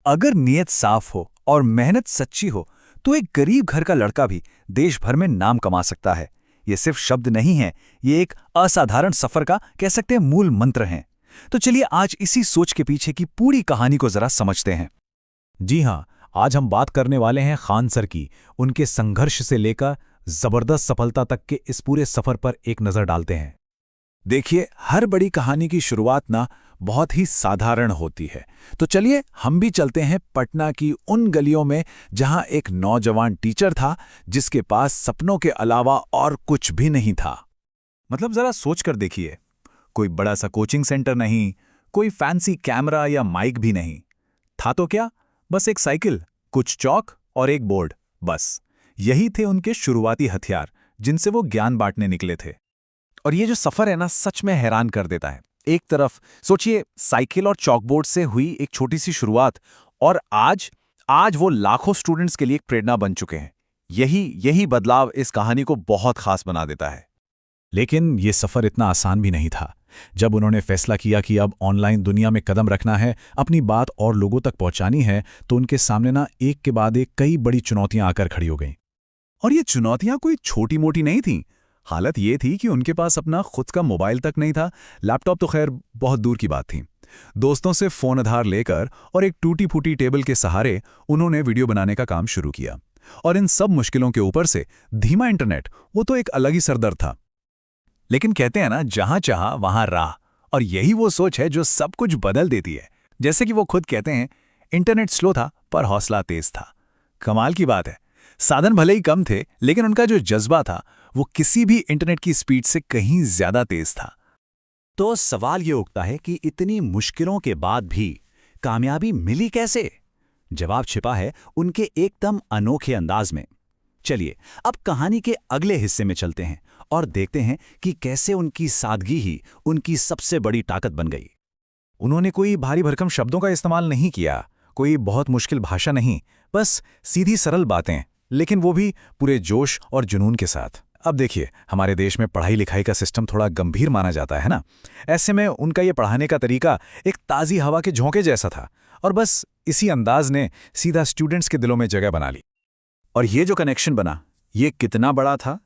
अगर नीयत साफ हो और मेहनत सच्ची हो तो एक गरीब घर का लड़का भी देश भर में नाम कमा सकता है। ये सिर्फ शब्द नहीं है, ये एक असाधारण सफर का कह सकते हैं मूल मंत्र हैं। तो चलिए आज इसी सोच के पीछे की पूरी कहानी को जरा समझते हैं। जी हाँ, आज हम बात करने वाले हैं खान सर की। उनके संघर्ष से लेकर जबरदस्त सफलता तक के इस पूरे सफर पर एक नज़र डालते हैं। देखिए, हर बड़ी कहानी की शुरुआत ना बहुत ही साधारण होती है। तो चलिए हम भी चलते हैं पटना की उन गलियों में जहां एक नौजवान टीचर था जिसके पास सपनों के अलावा और कुछ भी नहीं था। मतलब जरा सोच कर देखिए, कोई बड़ा सा कोचिंग सेंटर नहीं, कोई फैंसी कैमरा या माइक भी नहीं था। तो क्या, बस एक साइकिल, कुछ चौक और एक बोर्ड, बस यही थे उनके शुरुआती हथियार जिनसे वो ज्ञान बांटने निकले थे। और ये जो सफर है ना, सच में हैरान कर देता है। एक तरफ सोचिए, साइकिल और चॉकबोर्ड से हुई एक छोटी सी शुरुआत, और आज वो लाखों स्टूडेंट्स के लिए एक प्रेरणा बन चुके हैं। यही बदलाव इस कहानी को बहुत खास बना देता है। लेकिन ये सफर इतना आसान भी नहीं था। जब उन्होंने फैसला किया कि अब ऑनलाइन दुनिया में कदम रखना है, अपनी बात और लोगों तक पहुंचानी है, तो उनके सामने ना एक के बाद एक कई बड़ी चुनौतियां आकर खड़ी हो गईं। और ये चुनौतियां कोई छोटी मोटी नहीं थीं। हालत ये थी कि उनके पास अपना खुद का मोबाइल तक नहीं था, लैपटॉप तो खैर बहुत दूर की बात थी। दोस्तों से फोन उधार लेकर और एक टूटी फूटी टेबल के सहारे उन्होंने वीडियो बनाने का काम शुरू किया। और इन सब मुश्किलों के ऊपर से धीमा इंटरनेट, वो तो एक अलग ही सरदर्द था। लेकिन कहते हैं ना, जहां चाहा वहां राह, और यही वो सोच है जो सब कुछ बदल देती है। जैसे कि वो खुद कहते हैं, इंटरनेट स्लो था पर हौसला तेज था। कमाल की बात है, साधन भले ही कम थे लेकिन उनका जो जज्बा था वो किसी भी इंटरनेट की स्पीड से कहीं ज्यादा तेज था। तो सवाल ये उठता है कि इतनी मुश्किलों के बाद भी कामयाबी मिली कैसे? जवाब छिपा है उनके एकदम अनोखे अंदाज में। चलिए अब कहानी के अगले हिस्से में चलते हैं और देखते हैं कि कैसे उनकी सादगी ही उनकी सबसे बड़ी ताकत बन गई। उन्होंने कोई भारी भरकम शब्दों का इस्तेमाल नहीं किया, कोई बहुत मुश्किल भाषा नहीं, बस सीधी सरल बातें, लेकिन वो भी पूरे जोश और जुनून के साथ। अब देखिए, हमारे देश में पढ़ाई लिखाई का सिस्टम थोड़ा गंभीर माना जाता है ना। ऐसे में उनका ये पढ़ाने का तरीका एक ताज़ी हवा के झोंके जैसा था, और बस इसी अंदाज ने सीधा स्टूडेंट्स के दिलों में जगह बना ली। और ये जो कनेक्शन बना, ये कितना बड़ा था,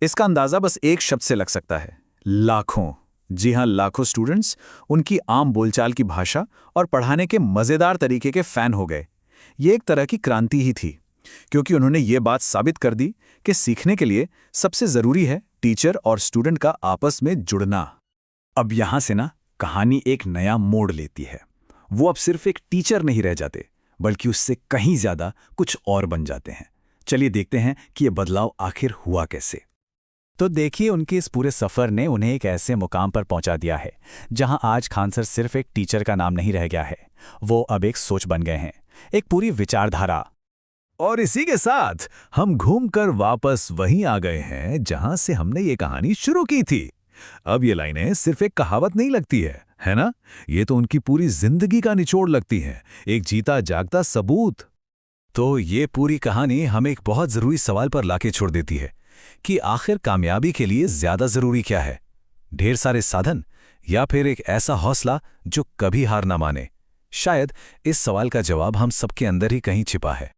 इसका अंदाज़ा बस एक शब्द से लग सकता है, लाखों। जी हाँ, लाखों स्टूडेंट्स उनकी आम बोलचाल की भाषा और पढ़ाने के मज़ेदार तरीके के फ़ैन हो गए। ये एक तरह की क्रांति ही थी, क्योंकि उन्होंने ये बात साबित कर दी कि सीखने के लिए सबसे ज़रूरी है टीचर और स्टूडेंट का आपस में जुड़ना। अब यहाँ से ना कहानी एक नया मोड़ लेती है। वो अब सिर्फ एक टीचर नहीं रह जाते, बल्कि उससे कहीं ज़्यादा कुछ और बन जाते हैं। चलिए देखते हैं कि ये बदलाव आखिर हुआ कैसे। तो देखिए, उनके इस पूरे सफ़र ने उन्हें एक ऐसे मुकाम पर पहुंचा दिया है जहां आज खान सर सिर्फ एक टीचर का नाम नहीं रह गया है, वो अब एक सोच बन गए हैं, एक पूरी विचारधारा। और इसी के साथ हम घूमकर वापस वहीं आ गए हैं जहां से हमने ये कहानी शुरू की थी। अब ये लाइनें सिर्फ एक कहावत नहीं लगती है ना? ये तो उनकी पूरी जिंदगी का निचोड़ लगती है, एक जीता जागता सबूत। तो ये पूरी कहानी हमें एक बहुत ज़रूरी सवाल पर लाके छोड़ देती है कि आखिर कामयाबी के लिए ज़्यादा ज़रूरी क्या है, ढेर सारे साधन या फिर एक ऐसा हौसला जो कभी हार ना माने? शायद इस सवाल का जवाब हम सबके अंदर ही कहीं छिपा है।